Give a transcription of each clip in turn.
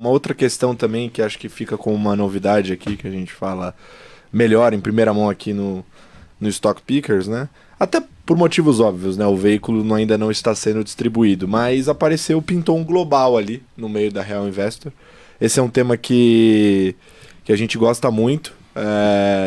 Uma outra questão também que acho que fica como uma novidade aqui, que a gente fala melhor em primeira mão aqui no Stock Pickers, né? Até por motivos óbvios, né? O veículo ainda não está sendo distribuído, mas pintou um global ali no meio da Real Investor. Esse é um tema que a gente gosta muito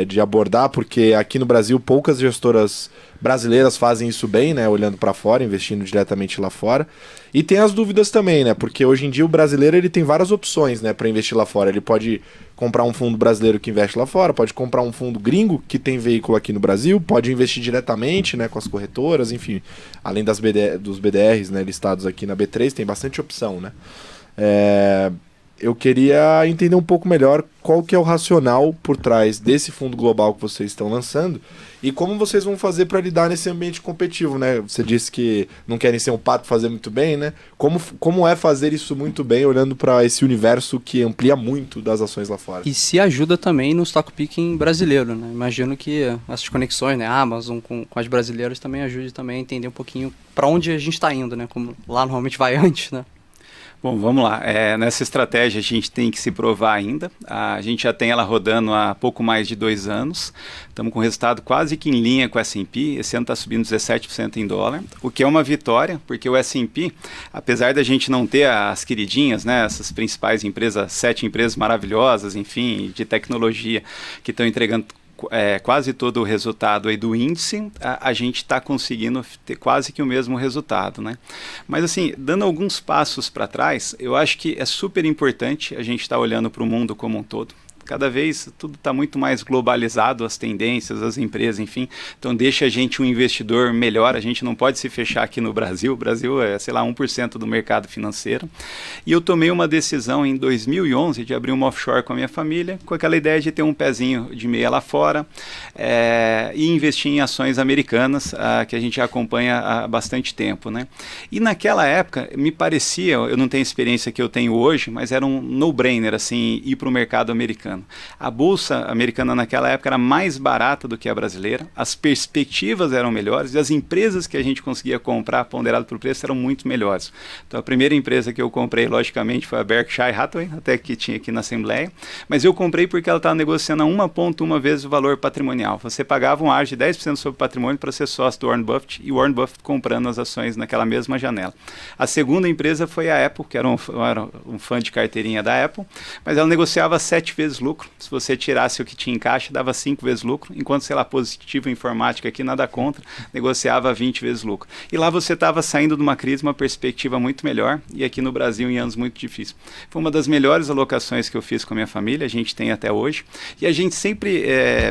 de abordar, porque aqui no Brasil poucas gestoras brasileiras fazem isso bem, né? Olhando para fora, investindo diretamente lá fora. E tem as dúvidas também, né? Porque hoje em dia o brasileiro ele tem várias opções, né, para investir lá fora. Ele pode comprar um fundo brasileiro que investe lá fora, pode comprar um fundo gringo que tem veículo aqui no Brasil, pode investir diretamente, né, com as corretoras, enfim, além dos BDRs, né, listados aqui na B3, tem bastante opção, né? Eu queria entender um pouco melhor qual que é o racional por trás desse fundo global que vocês estão lançando e como vocês vão fazer para lidar nesse ambiente competitivo, né? Você disse que não querem ser um pato fazer muito bem, né? Como é fazer isso muito bem olhando para esse universo que amplia muito das ações lá fora? E se ajuda também no stock picking brasileiro, né? Imagino que essas conexões, né, Amazon com as brasileiras também ajude também a entender um pouquinho para onde a gente está indo, né? Como lá normalmente vai antes, né? Bom, vamos lá. Nessa estratégia a gente tem que se provar ainda. A gente já tem ela rodando há pouco mais de 2 anos. Estamos com resultado quase que em linha com o S&P. Esse ano está subindo 17% em dólar, o que é uma vitória, porque o S&P, apesar da gente não ter as queridinhas, né, essas principais empresas, 7 empresas maravilhosas, enfim, de tecnologia, que estão entregando quase todo o resultado aí do índice, a gente está conseguindo ter quase que o mesmo resultado, né? Mas assim, dando alguns passos para trás, eu acho que é super importante a gente estar olhando para o mundo como um todo. Cada vez tudo está muito mais globalizado, as tendências, as empresas, enfim. Então deixa a gente um investidor melhor. A gente não pode se fechar aqui no Brasil. O Brasil é, sei lá, 1% do mercado financeiro. E eu tomei uma decisão em 2011 de abrir uma offshore com a minha família, com aquela ideia de ter um pezinho de meia lá fora e investir em ações americanas, que a gente acompanha há bastante tempo, né? E naquela época, me parecia, eu não tenho a experiência que eu tenho hoje, mas era um no-brainer, assim, ir para o mercado americano. A bolsa americana naquela época era mais barata do que a brasileira, as perspectivas eram melhores e as empresas que a gente conseguia comprar ponderado por preço eram muito melhores. Então a primeira empresa que eu comprei, logicamente, foi a Berkshire Hathaway, até que tinha aqui na Assembleia, mas eu comprei porque ela estava negociando a 1,1 vezes o valor patrimonial. Você pagava um ágio de 10% sobre o patrimônio para ser sócio do Warren Buffett e o Warren Buffett comprando as ações naquela mesma janela. A segunda empresa foi a Apple, que era um fã de carteirinha da Apple, mas ela negociava 7 vezes lucro. Se você tirasse o que tinha em caixa, dava 5 vezes lucro, enquanto, sei lá, Positivo Informática aqui, nada contra, negociava 20 vezes lucro. E lá você estava saindo de uma crise, uma perspectiva muito melhor, e aqui no Brasil em anos muito difíceis. Foi uma das melhores alocações que eu fiz com a minha família, a gente tem até hoje, e a gente sempre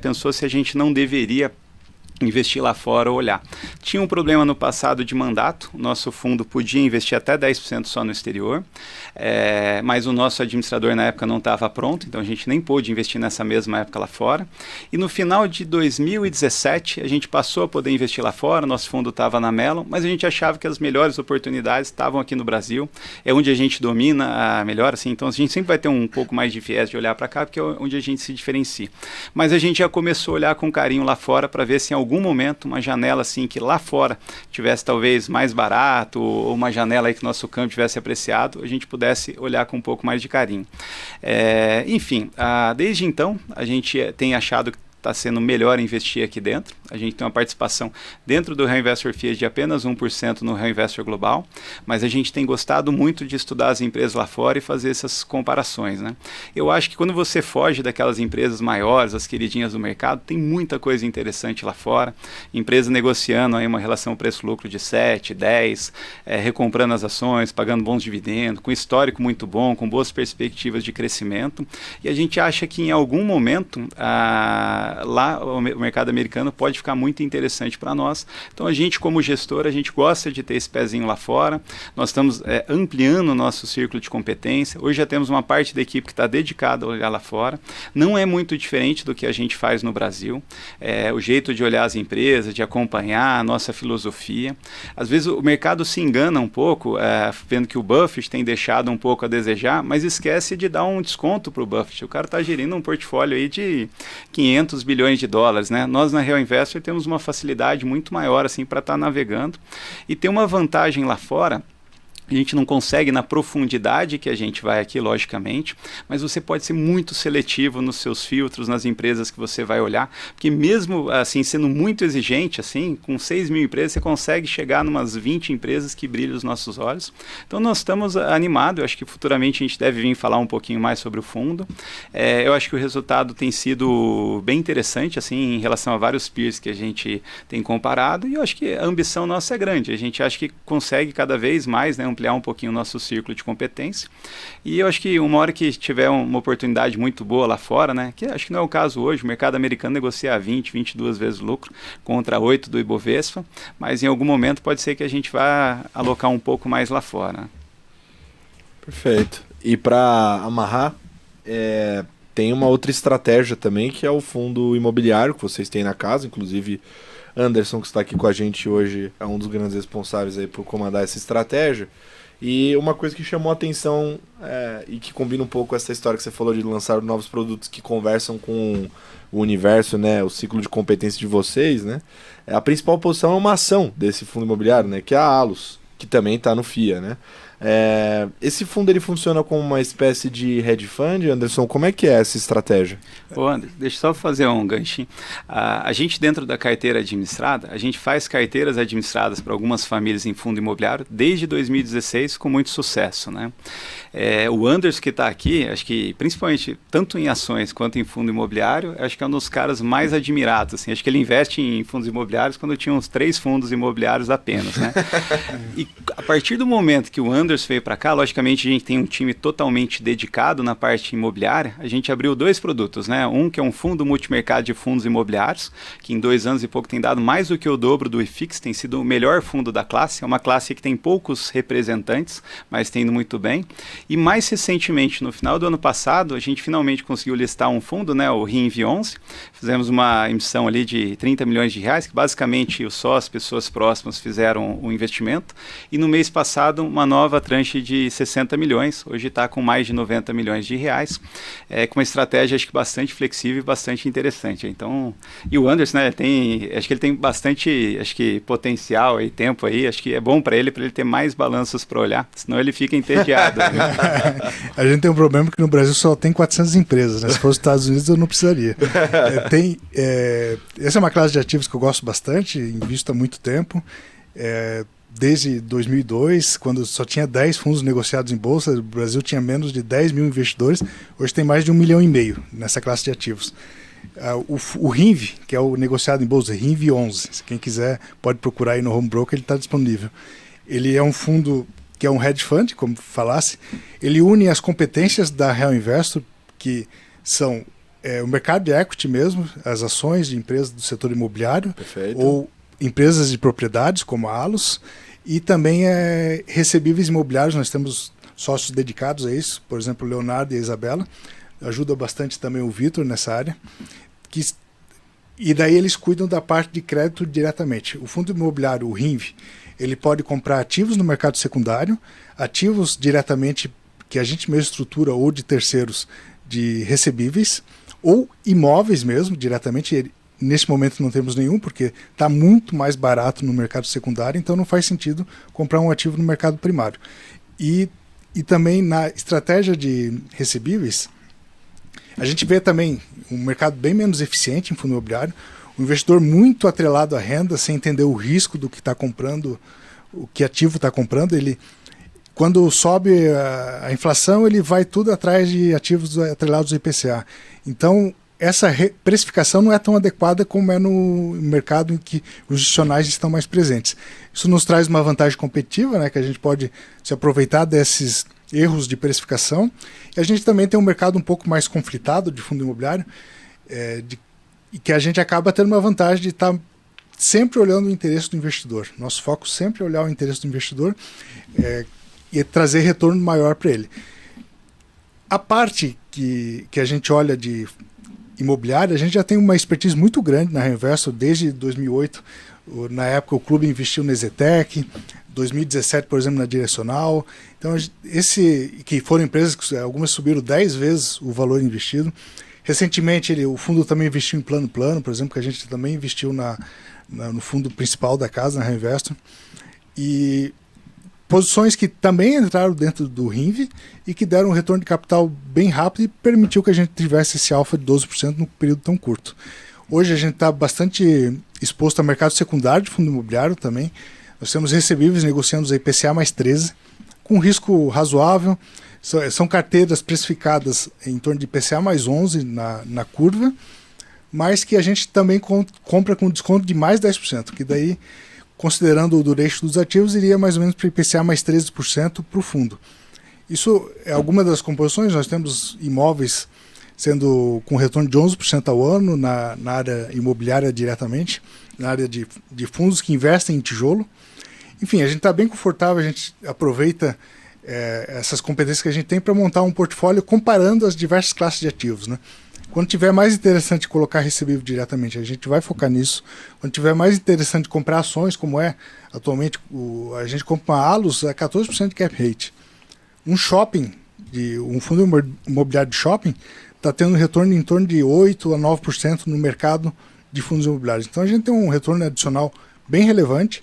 pensou se a gente não deveria investir lá fora ou olhar. Tinha um problema no passado de mandato, o nosso fundo podia investir até 10% só no exterior, mas o nosso administrador na época não estava pronto, então a gente nem pôde investir nessa mesma época lá fora. E no final de 2017, a gente passou a poder investir lá fora, nosso fundo estava na Mellon, mas a gente achava que as melhores oportunidades estavam aqui no Brasil, é onde a gente domina melhor, assim, então a gente sempre vai ter um pouco mais de viés de olhar para cá, porque é onde a gente se diferencia. Mas a gente já começou a olhar com carinho lá fora para ver se em algum momento uma janela assim que lá fora tivesse talvez mais barato ou uma janela aí que nosso câmbio tivesse apreciado, a gente pudesse olhar com um pouco mais de carinho. Enfim, desde então a gente tem achado que está sendo melhor investir aqui dentro. A gente tem uma participação dentro do Real Investor FIA de apenas 1% no Real Investor Global, mas a gente tem gostado muito de estudar as empresas lá fora e fazer essas comparações, né? Eu acho que quando você foge daquelas empresas maiores, as queridinhas do mercado, tem muita coisa interessante lá fora. Empresa negociando aí uma relação preço-lucro de 7, 10, recomprando as ações, pagando bons dividendos, com histórico muito bom, com boas perspectivas de crescimento. E a gente acha que em algum momento lá o mercado americano pode ficar muito interessante para nós. Então a gente como gestor, a gente gosta de ter esse pezinho lá fora. Nós estamos ampliando o nosso círculo de competência. Hoje já temos uma parte da equipe que está dedicada a olhar lá fora. Não é muito diferente do que a gente faz no Brasil. O jeito de olhar as empresas, de acompanhar a nossa filosofia. Às vezes o mercado se engana um pouco, vendo que o Buffett tem deixado um pouco a desejar, mas esquece de dar um desconto para o Buffett. O cara está gerindo um portfólio aí de 500 bilhões de dólares, né? Nós na Real Investor temos uma facilidade muito maior assim para estar navegando e tem uma vantagem lá fora A gente não consegue na profundidade que a gente vai aqui, logicamente, mas você pode ser muito seletivo nos seus filtros, nas empresas que você vai olhar, porque mesmo assim, sendo muito exigente, assim, com 6 mil empresas, você consegue chegar em umas 20 empresas que brilham os nossos olhos. Então nós estamos animados, eu acho que futuramente a gente deve vir falar um pouquinho mais sobre o fundo. Eu acho que o resultado tem sido bem interessante, assim, em relação a vários peers que a gente tem comparado, e eu acho que a ambição nossa é grande, a gente acha que consegue cada vez mais, né, ampliar um pouquinho o nosso círculo de competência, e eu acho que uma hora que tiver uma oportunidade muito boa lá fora, né, que acho que não é o caso hoje, o mercado americano negocia a 20, 22 vezes o lucro contra 8 do Ibovespa, mas em algum momento pode ser que a gente vá alocar um pouco mais lá fora. Perfeito. E para amarrar, tem uma outra estratégia também, que é o fundo imobiliário que vocês têm na casa, inclusive Anderson, que está aqui com a gente hoje, é um dos grandes responsáveis aí por comandar essa estratégia. E uma coisa que chamou a atenção e que combina um pouco com essa história que você falou de lançar novos produtos que conversam com o universo, né, o ciclo de competência de vocês, né? A principal posição é uma ação desse fundo imobiliário, né, que é a Allos, que também está no FIA, né? Esse fundo ele funciona como uma espécie de hedge fund, Anderson, como é que é essa estratégia? Ô Anderson, deixa eu só fazer um ganchinho. A gente dentro da carteira administrada, a gente faz carteiras administradas para algumas famílias em fundo imobiliário desde 2016 com muito sucesso, né? O Anderson que está aqui, acho que principalmente tanto em ações quanto em fundo imobiliário, acho que é um dos caras mais admirados, assim. Acho que ele investe em fundos imobiliários quando tinha uns 3 fundos imobiliários apenas, né? E a partir do momento que o Anderson veio para cá, logicamente a gente tem um time totalmente dedicado na parte imobiliária. A gente abriu 2 produtos, né? Um que é um fundo multimercado de fundos imobiliários, que em 2 anos e pouco tem dado mais do que o dobro do IFIX, tem sido o melhor fundo da classe, é uma classe que tem poucos representantes, mas tem indo muito bem. E mais recentemente, no final do ano passado, a gente finalmente conseguiu listar um fundo, né, o RINV11. Fizemos uma emissão ali de 30 milhões de reais, que basicamente só as pessoas próximas fizeram o investimento. E no mês passado, uma nova tranche de 60 milhões, hoje está com mais de 90 milhões de reais, com uma estratégia acho que bastante flexível e bastante interessante. Então, e o Anderson, né, acho que ele tem bastante, acho que potencial e tempo aí, acho que é bom para ele ter mais balanços para olhar, senão ele fica entediado. A gente tem um problema que no Brasil só tem 400 empresas, né? Se fosse os Estados Unidos eu não precisaria. Essa é uma classe de ativos que eu gosto bastante, invisto há muito tempo, desde 2002, quando só tinha 10 fundos negociados em bolsa, o Brasil tinha menos de 10 mil investidores, hoje tem mais de 1,5 milhão nessa classe de ativos. O RINV, que é o negociado em bolsa, RINV11, se quem quiser pode procurar aí no Home Broker, ele está disponível. Ele é um fundo que é um hedge fund, como falasse, ele une as competências da Real Investor, que são o mercado de equity mesmo, as ações de empresas do setor imobiliário, Perfeito. Ou empresas de propriedades, como a Allos, e também recebíveis imobiliários. Nós temos sócios dedicados a isso, por exemplo, o Leonardo e a Isabela, ajuda bastante também o Vitor nessa área, e daí eles cuidam da parte de crédito diretamente. O fundo imobiliário, o RINV, ele pode comprar ativos no mercado secundário, ativos diretamente que a gente mesmo estrutura ou de terceiros de recebíveis, ou imóveis mesmo, diretamente. Nesse momento não temos nenhum, porque está muito mais barato no mercado secundário, então não faz sentido comprar um ativo no mercado primário. E também na estratégia de recebíveis, a gente vê também um mercado bem menos eficiente em fundo imobiliário, o investidor muito atrelado à renda, sem entender o risco do que está comprando, o que ativo está comprando. Ele, quando sobe a inflação, ele vai tudo atrás de ativos atrelados ao IPCA. Então, essa precificação não é tão adequada como é no mercado em que os institucionais estão mais presentes. Isso nos traz uma vantagem competitiva, né, que a gente pode se aproveitar desses erros de precificação. E a gente também tem um mercado um pouco mais conflitado de fundo imobiliário, e que a gente acaba tendo uma vantagem de estar sempre olhando o interesse do investidor. Nosso foco sempre é olhar o interesse do investidor e trazer retorno maior para ele. A parte que a gente olha de imobiliária, a gente já tem uma expertise muito grande na Reinverso desde 2008. Na época o clube investiu na Exetec, 2017, por exemplo, na Direcional. Então, que foram empresas que algumas subiram 10 vezes o valor investido. Recentemente, o fundo também investiu em Plano, por exemplo, que a gente também investiu no fundo principal da casa, na Reinvestor. E posições que também entraram dentro do RINV e que deram um retorno de capital bem rápido e permitiu que a gente tivesse esse alfa de 12% num período tão curto. Hoje a gente está bastante exposto ao mercado secundário de fundo imobiliário também. Nós temos recebíveis negociando os IPCA mais 13, com risco razoável. São carteiras precificadas em torno de IPCA mais 11 na curva, mas que a gente também compra com desconto de mais 10%, que daí, considerando o duration dos ativos, iria mais ou menos para IPCA mais 13% para o fundo. Isso é alguma das composições. Nós temos imóveis sendo com retorno de 11% ao ano na área imobiliária diretamente, na área de fundos que investem em tijolo. Enfim, a gente está bem confortável, a gente aproveita essas competências que a gente tem para montar um portfólio comparando as diversas classes de ativos, né? Quando tiver mais interessante colocar recebível diretamente, a gente vai focar nisso. Quando tiver mais interessante comprar ações, como é atualmente, a gente compra uma Alus a 14% de cap rate. Um fundo imobiliário de shopping está tendo um retorno em torno de 8% a 9% no mercado de fundos imobiliários. Então a gente tem um retorno adicional bem relevante,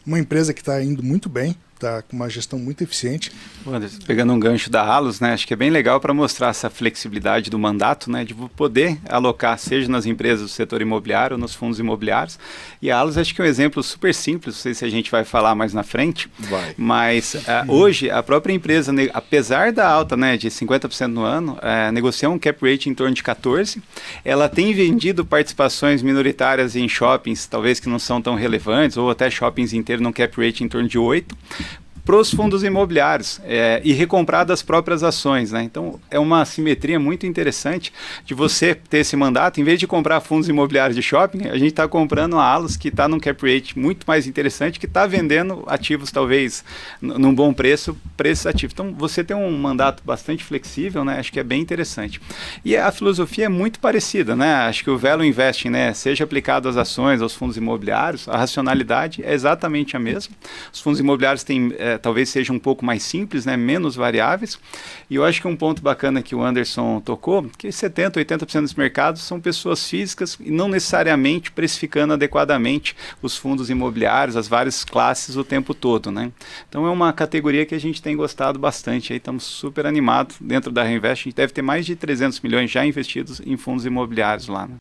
uma empresa que está indo muito bem, está com uma gestão muito eficiente. Anderson, pegando um gancho da Alus, né, acho que é bem legal para mostrar essa flexibilidade do mandato, né, de poder alocar, seja nas empresas do setor imobiliário ou nos fundos imobiliários. E a Alus acho que é um exemplo super simples, não sei se a gente vai falar mais na frente, mas hoje a própria empresa, apesar da alta, né, de 50% no ano, negocia um cap rate em torno de 14%, ela tem vendido participações minoritárias em shoppings, talvez que não são tão relevantes, ou até shoppings inteiros num cap rate em torno de 8%, para os fundos imobiliários e recomprar das próprias ações, né? Então é uma simetria muito interessante de você ter esse mandato. Em vez de comprar fundos imobiliários de shopping, a gente está comprando a Alus, que está num cap rate muito mais interessante, que está vendendo ativos talvez num bom preço para esses ativos. Então você tem um mandato bastante flexível, né? Acho que é bem interessante. E a filosofia é muito parecida, né? Acho que o value investing, né, seja aplicado às ações, aos fundos imobiliários, a racionalidade é exatamente a mesma. Os fundos imobiliários têm talvez seja um pouco mais simples, né, menos variáveis. E eu acho que um ponto bacana que o Anderson tocou, que 70%, 80% dos mercados são pessoas físicas e não necessariamente precificando adequadamente os fundos imobiliários, as várias classes o tempo todo, né? Então é uma categoria que a gente tem gostado bastante, aí estamos super animados dentro da Reinvest. A gente deve ter mais de 300 milhões já investidos em fundos imobiliários lá, né?